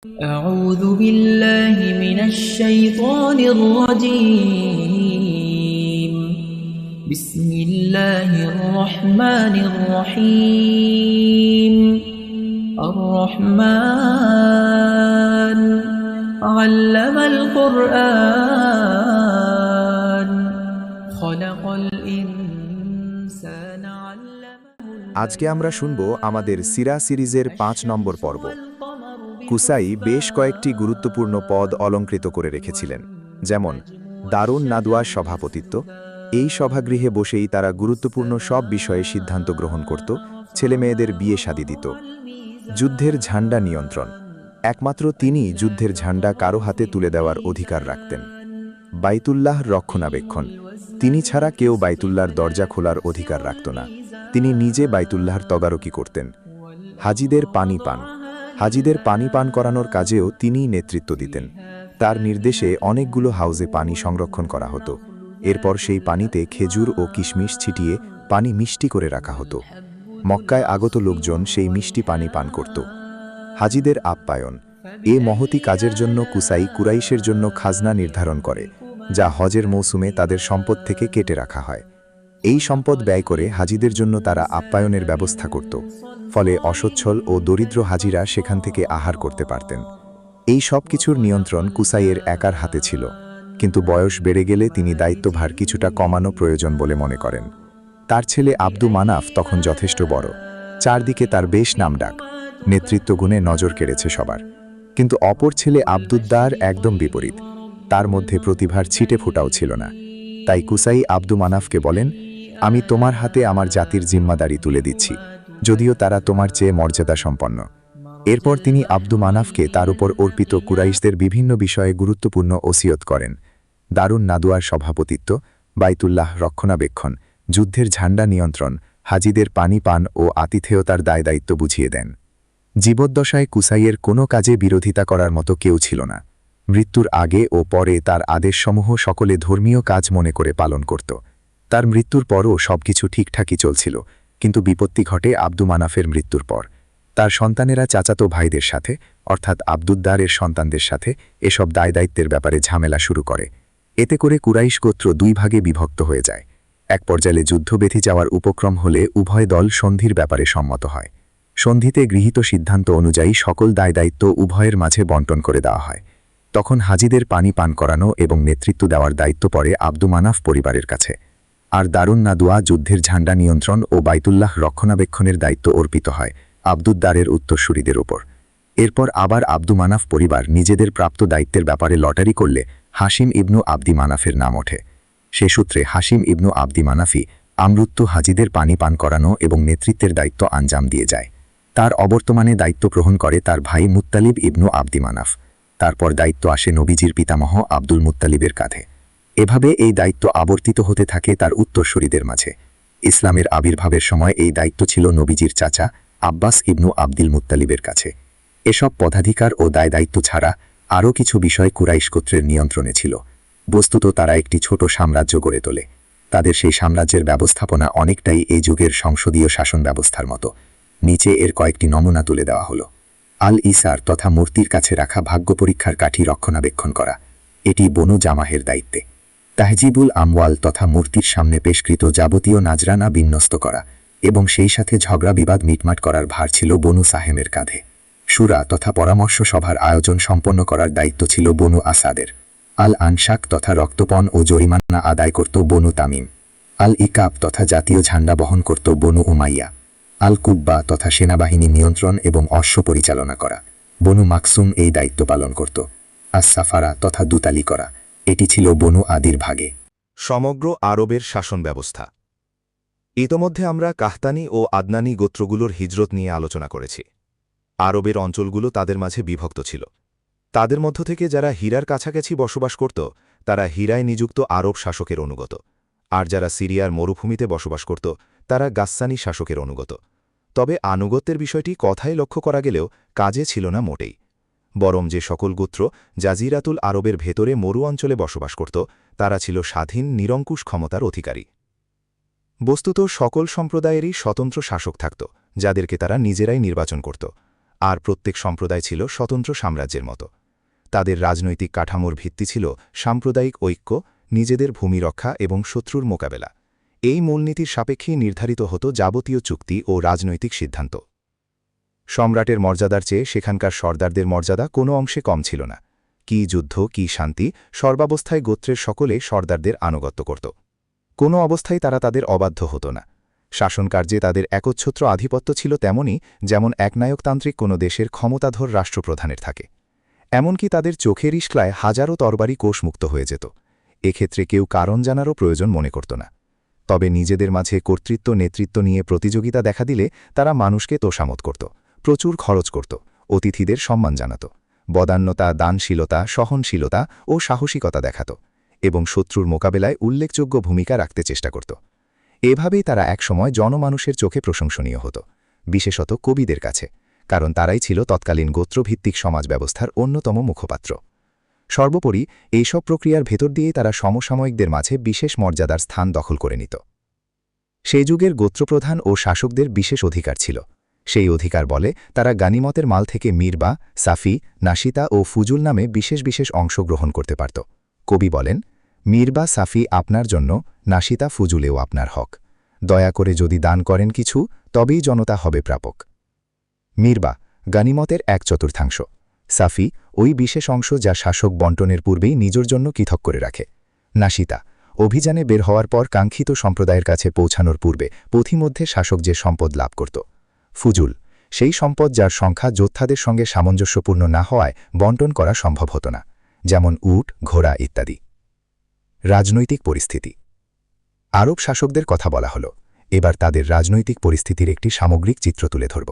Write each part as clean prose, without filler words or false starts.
أعوذ بالله من الشيطان الرجيم بسم الله الرحمن الرحيم الرحمن علم القرآن خلق الإنسان علمه আজকে আমরা শুনব আমাদের সিরা সিরিজের ৫ নম্বর পর্ব। কুসাই বেশ কয়েকটি গুরুত্বপূর্ণ পদ অলংকৃত করে রেখেছিলেন, যেমন দারুন নাদওয়ার সভাপতিত্ব। এই সভাগৃহে বসেই তারা গুরুত্বপূর্ণ সব বিষয়ে সিদ্ধান্ত গ্রহণ করত, ছেলেমেয়েদের বিয়ে শাদী দিত। যুদ্ধের ঝান্ডা নিয়ন্ত্রণ, একমাত্র তিনিই যুদ্ধের ঝান্ডা কারো হাতে তুলে দেওয়ার অধিকার রাখতেন। বাইতুল্লাহর রক্ষণাবেক্ষণ, তিনি ছাড়া কেউ বাইতুল্লাহর দরজা খোলার অধিকার রাখত না, তিনি নিজে বাইতুল্লাহর তদারকি করতেন। হাজিদের পানি পান, হাজিদের পানি পান করানোর কাজেও তিনিই নেতৃত্ব দিতেন। তার নির্দেশে অনেকগুলো হাউজে পানি সংরক্ষণ করা হতো, এরপর সেই পানিতে খেজুর ও কিশমিশ ছিটিয়ে পানি মিষ্টি করে রাখা হতো। মক্কায় আগত লোকজন সেই মিষ্টি পানি পান করত। হাজিদের আপ্যায়ন, এ মহতি কাজের জন্য কুসাই কুরাইশের জন্য খাজনা নির্ধারণ করে, যা হজের মৌসুমে তাদের সম্পদ থেকে কেটে রাখা হয়। এই সম্পদ ব্যয় করে হাজিদের জন্য তারা আপ্যায়নের ব্যবস্থা করত, ফলে অসচ্ছল ও দরিদ্র হাজিরা সেখান থেকে আহার করতে পারতেন। এই সব কিছুর নিয়ন্ত্রণ কুসাইয়ের একার হাতে ছিল, কিন্তু বয়স বেড়ে গেলে তিনি দায়িত্বভার কিছুটা কমানো প্রয়োজন বলে মনে করেন। তার ছেলে আব্দু মানাফ তখন যথেষ্ট বড়, চারদিকে তার বেশ নামডাক, নেতৃত্ব গুণে নজর কেড়েছে সবার। কিন্তু অপর ছেলে আব্দুদ্দার একদম বিপরীত, তার মধ্যে প্রতিভার ছিটে ফোঁটাও ছিল না। তাই কুসাই আব্দু মানাফকে বলেন, আমি তোমার হাতে আমার জাতির জিম্মাদারি তুলে দিচ্ছি, যদিও তারা তোমার চেয়ে মর্যাদা সম্পন্ন। এরপর তিনি আব্দু মানাফকে তার উপর অর্পিত কুরাইশদের বিভিন্ন বিষয়ে গুরুত্বপূর্ণ ওসিয়ত করেন। দারুন নাদওয়ার সভাপতিত্ব, বাইতুল্লাহ রক্ষণাবেক্ষণ, যুদ্ধের ঝান্ডা নিয়ন্ত্রণ, হাজিদের পানি পান ও আতিথেয়তার দায় দায়িত্ব বুঝিয়ে দেন। জীবদ্দশায় কুসাইয়ের কোনো কাজে বিরোধিতা করার মতো কেউ ছিল না। মৃত্যুর আগে ও পরে তার আদেশসমূহ সকলে ধর্মীয় কাজ মনে করে পালন করত। তার মৃত্যুর পরও সবকিছু ঠিকঠাকই চলছিল, কিন্তু বিপত্তি ঘটে আব্দু মানাফের মৃত্যুর পর। তার সন্তানেরা চাচাতো ভাইদের সাথে, অর্থাৎ আব্দুদ্দারের সন্তানদের সাথে এসব দায় দায়িত্বের ব্যাপারে ঝামেলা শুরু করে। এতে করে কুরাইশ গোত্র দুই ভাগে বিভক্ত হয়ে যায়। এক পর্যায়ে যুদ্ধ বেঁধে যাওয়ার উপক্রম হলে উভয় দল সন্ধির ব্যাপারে সম্মত হয়। সন্ধিতে গৃহীত সিদ্ধান্ত অনুযায়ী সকল দায় দায়িত্ব উভয়ের মাঝে বণ্টন করে দেওয়া হয়। তখন হাজিদের পানি পান করানো এবং নেতৃত্ব দেওয়ার দায়িত্ব পড়ে আব্দু মানাফ পরিবারের কাছে, আর দারুন নাদওয়া যুদ্ধের ঝান্ডা নিয়ন্ত্রণ ও বাইতুল্লাহ রক্ষণাবেক্ষণের দায়িত্ব অর্পিত হয় আব্দুদ্দারের উত্তরসূরিদের ওপর। এরপর আবার আব্দু মানাফ পরিবার নিজেদের প্রাপ্ত দায়িত্বের ব্যাপারে লটারি করলে হাশিম ইবনু আব্দি মানাফের নাম ওঠে। সে সূত্রে হাশিম ইবনু আব্দি মানাফি আমৃত্যু হাজিদের পানি পান করানো এবং নেতৃত্বের দায়িত্ব আঞ্জাম দিয়ে যায়। তার অবর্তমানে দায়িত্ব গ্রহণ করে তার ভাই মুত্তালিব ইবনু আব্দি মানাফ। তারপর দায়িত্ব আসে নবীজির পিতামহ আব্দুল মুত্তালিবের কাঁধে। এভাবে এই দায়িত্ব আবর্তিত হতে থাকে তার উত্তরসূরিদের মাঝে। ইসলামের আবির্ভাবের সময় এই দায়িত্ব ছিল নবীজির চাচা আব্বাস ইবনু আব্দুল মুত্তালিবের কাছে। এসব পদাধিকার ও দায় দায়িত্ব ছাড়া আরও কিছু বিষয় কুরাইশ গোত্রের নিয়ন্ত্রণে ছিল। বস্তুত তারা একটি ছোট সাম্রাজ্য গড়ে তোলে। তাদের সেই সাম্রাজ্যের ব্যবস্থাপনা অনেকটাই এই যুগের সংসদীয় শাসন ব্যবস্থার মতো। নিচে এর কয়েকটি নমুনা তুলে দেওয়া হলো। আল ইসার তথা মূর্তির কাছে রাখা ভাগ্য পরীক্ষার কাঠি রক্ষণাবেক্ষণ করা, এটি বনু জামাহের দায়িত্বে। তাহজিবুল আমওয়াল তথা মূর্তির সামনে পেশকৃত যাবতীয় নাজরানা বিন্যস্ত করা এবং সেই সাথে ঝগড়া বিবাদ মিটমাট করার ভার ছিল বনু সাহেমের কাঁধে। শুরা তথা পরামর্শ সভার আয়োজন সম্পন্ন করার দায়িত্ব ছিল বনু আসাদের। আল আনশাক তথা রক্তপণ ও জরিমানা আদায় করত বনু তামিম। আল ইকাব তথা জাতীয় ঝান্ডা বহন করত বনু উমাইয়া। আল কুব্বা তথা সেনাবাহিনী নিয়ন্ত্রণ এবং অশ্ব পরিচালনা করা, বনু মাকসুম এই দায়িত্ব পালন করত। আস সাফারা তথা দুতালি করা, এটি ছিল বনু আদির ভাগে। সমগ্র আরবের শাসন ব্যবস্থা। ইতোমধ্যে আমরা কাহতানি ও আদনানি গোত্রগুলোর হিজরত নিয়ে আলোচনা করেছি। আরবের অঞ্চলগুলো তাদের মাঝে বিভক্ত ছিল। তাদের মধ্য থেকে যারা হীরার কাছাকাছি বসবাস করত তারা হীরায় নিযুক্ত আরব শাসকের অনুগত, আর যারা সিরিয়ার মরুভূমিতে বসবাস করত তারা গাসসানি শাসকের অনুগত। তবে আনুগত্যের বিষয়টি কথায় লক্ষ্য করা গেলেও কাজে ছিল না মোটেই। বরং যে সকল গোত্র জাজিরাতুল আরবের ভেতরে মরু অঞ্চলে বসবাস করত তারা ছিল স্বাধীন নিরঙ্কুশ ক্ষমতার অধিকারী। বস্তুত সকল সম্প্রদায়েরই স্বতন্ত্র শাসক থাকত, যাদেরকে তারা নিজেরাই নির্বাচন করত, আর প্রত্যেক সম্প্রদায় ছিল স্বতন্ত্র সাম্রাজ্যের মতো। তাদের রাজনৈতিক কাঠামোর ভিত্তি ছিল সাম্প্রদায়িক ঐক্য, নিজেদের ভূমি রক্ষা এবং শত্রুর মোকাবেলা। এই মূলনীতির সাপেক্ষেই নির্ধারিত হতো যাবতীয় চুক্তি ও রাজনৈতিক সিদ্ধান্ত। সম্রাটের মর্যাদার চেয়ে সেখানকার সর্দারদের মর্যাদা কোনো অংশে কম ছিল না। কি যুদ্ধ, কি শান্তি, সর্বাবস্থায় গোত্রের সকলে সর্দারদের আনুগত্য করত। কোনো অবস্থায় তারা তাদের অবাধ্য হতো না। শাসনকার্যে তাদের একচ্ছত্র আধিপত্য ছিল তেমনই যেমন একনায়কতান্ত্রিক কোনো দেশের ক্ষমতাধর রাষ্ট্রপ্রধানের থাকে। এমনকি তাদের চোখের ইশক্লায় হাজারো তরবারি কোষমুক্ত হয়ে যেত। এক্ষেত্রে কেউ কারণ জানারও প্রয়োজন মনে করত না। তবে নিজেদের মাঝে কর্তৃত্ব নেতৃত্ব নিয়ে প্রতিযোগিতা দেখা দিলে তারা মানুষকে তোষামত করত, প্রচুর খরচ করত, অতিথিদের সম্মান জানাত, বদান্যতা, দানশীলতা, সহনশীলতা ও সাহসিকতা দেখাত এবং শত্রুর মোকাবেলায় উল্লেখযোগ্য ভূমিকা রাখতে চেষ্টা করত। এভাবেই তারা একসময় জনমানুষের চোখে প্রশংসনীয় হতো, বিশেষত কবিদের কাছে, কারণ তারাই ছিল তৎকালীন গোত্রভিত্তিক সমাজ ব্যবস্থার অন্যতম মুখপাত্র। সর্বোপরি এইসব প্রক্রিয়ার ভেতর দিয়েই তারা সমসাময়িকদের মাঝে বিশেষ মর্যাদার স্থান দখল করে নিত। সেই যুগের গোত্রপ্রধান ও শাসকদের বিশেষ অধিকার ছিল। সেই অধিকার বলে তারা গানিমতের মাল থেকে মিরবা, সাফি, নাশিতা ও ফুজুল নামে বিশেষ বিশেষ অংশ গ্রহণ করতে পারত। কবি বলেন, মিরবা সাফি আপনার জন্য, নাশিতা ফুজুলেও আপনার হক। দয়া করে যদি দান করেন কিছু, তবেই জনতা হবে প্রাপক। মিরবা গানিমতের 1/4, সাফি ওই বিশেষ অংশ যা শাসক বন্টনের পূর্বেই নিজের জন্য পৃথক করে রাখে। নাশিতা অভিযানে বের হওয়ার পর কাঙ্ক্ষিত সম্প্রদায়ের কাছে পৌঁছানোর পূর্বে পথিমধ্যে শাসক যে সম্পদ লাভ করত। ফুজুল সেই সম্পদ যার সংখ্যা যোদ্ধাদের সঙ্গে সামঞ্জস্যপূর্ণ না হওয়ায় বন্টন করা সম্ভব হতো না, যেমন উট, ঘোড়া ইত্যাদি। রাজনৈতিক পরিস্থিতি। আরব শাসকদের কথা বলা হল, এবার তাদের রাজনৈতিক পরিস্থিতির একটি সামগ্রিক চিত্র তুলে ধরব।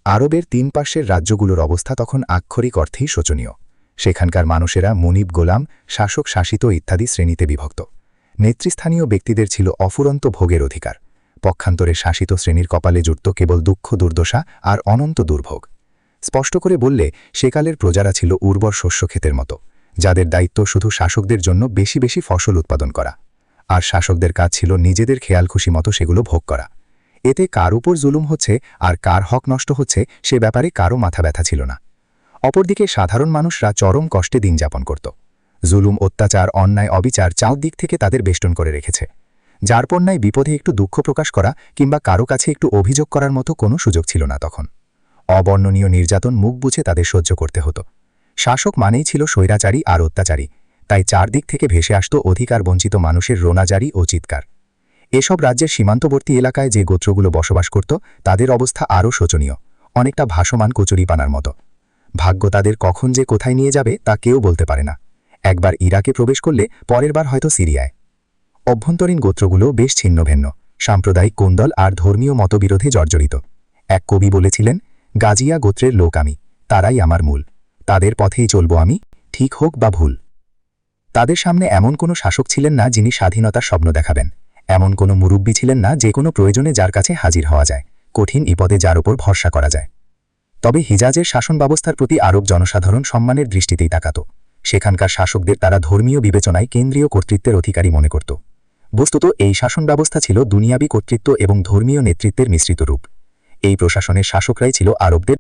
আরবের 3 পার্শ্বের রাজ্যগুলোর অবস্থা তখন আক্ষরিক অর্থেই শোচনীয়। সেখানকার মানুষেরা মুনিব, গোলাম, শাসক, শাসিত ইত্যাদি শ্রেণীতে বিভক্ত। নেতৃস্থানীয় ব্যক্তিদের ছিল অফুরন্ত ভোগের অধিকার। পক্ষান্তরে শাসিত শ্রেণীর কপালে জুটত কেবল দুঃখ, দুর্দশা আর অনন্ত দুর্ভোগ। স্পষ্ট করে বললে সেকালের প্রজারা ছিল উর্বর শস্যক্ষেতের মতো, যাদের দায়িত্ব শুধু শাসকদের জন্য বেশি বেশি ফসল উৎপাদন করা, আর শাসকদের কাজ ছিল নিজেদের খেয়াল খুশি মতো সেগুলো ভোগ করা। এতে কার উপর জুলুম হচ্ছে আর কার হক নষ্ট হচ্ছে সে ব্যাপারে কারও মাথা ব্যথা ছিল না। অপরদিকে সাধারণ মানুষরা চরম কষ্টে দিন যাপন করত। জুলুম, অত্যাচার, অন্যায়, অবিচার চারদিক থেকে তাদের বেষ্টন করে রেখেছে। যার পণ্যায় বিপদে একটু দুঃখ প্রকাশ করা কিংবা কারো কাছে একটু অভিযোগ করার মতো কোনো সুযোগ ছিল না তখন। অবর্ণনীয় নির্যাতন মুখ বুঝে তাদের সহ্য করতে হতো। শাসক মানেই ছিল স্বৈরাচারী আর অত্যাচারী, তাই চারদিক থেকে ভেসে আসত অধিকার বঞ্চিত মানুষের রোনাজারি ও চিৎকার। এসব রাজ্যের সীমান্তবর্তী এলাকায় যে গোত্রগুলো বসবাস করত তাদের অবস্থা আরও শোচনীয়, অনেকটা ভাসমান কচুরিপানার মতো। ভাগ্য তাদের কখন যে কোথায় নিয়ে যাবে তা কেউ বলতে পারে না। একবার ইরাকে প্রবেশ করলে পরের বার হয়তো সিরিয়ায়। অভ্যন্তরীণ গোত্রগুলো বেশ ছিন্নভিন্ন, সাম্প্রদায়িক কোন্দল আর ধর্মীয় মতবিরোধে জর্জরিত। এক কবি বলেছিলেন, গাজিয়া গোত্রের লোক আমি, তারাই আমার মূল, তাদের পথেই চলব আমি, ঠিক হোক বা ভুল। তাদের সামনে এমন কোনো শাসক ছিলেন না যিনি স্বাধীনতার স্বপ্ন দেখাবেন, এমন কোনো মুরব্বী ছিলেন না যে কোনো প্রয়োজনে যার কাছে হাজির হওয়া যায়, কঠিন বিপদে যার ওপর ভরসা করা যায়। তবে হিজাজের শাসন ব্যবস্থার প্রতি আরব জনসাধারণ সম্মানের দৃষ্টিতেই তাকাত। সেখানকার শাসকদের তারা ধর্মীয় বিবেচনায় কেন্দ্রীয় কর্তৃত্বের অধিকারী মনে করত। বস্তুত এই শাসন ব্যবস্থা ছিল দুনিয়াবি কর্তৃত্ব এবং ধর্মীয় নেতৃত্বের মিশ্রিত রূপ। এই প্রশাসনের শাসকরাই ছিল আরবদের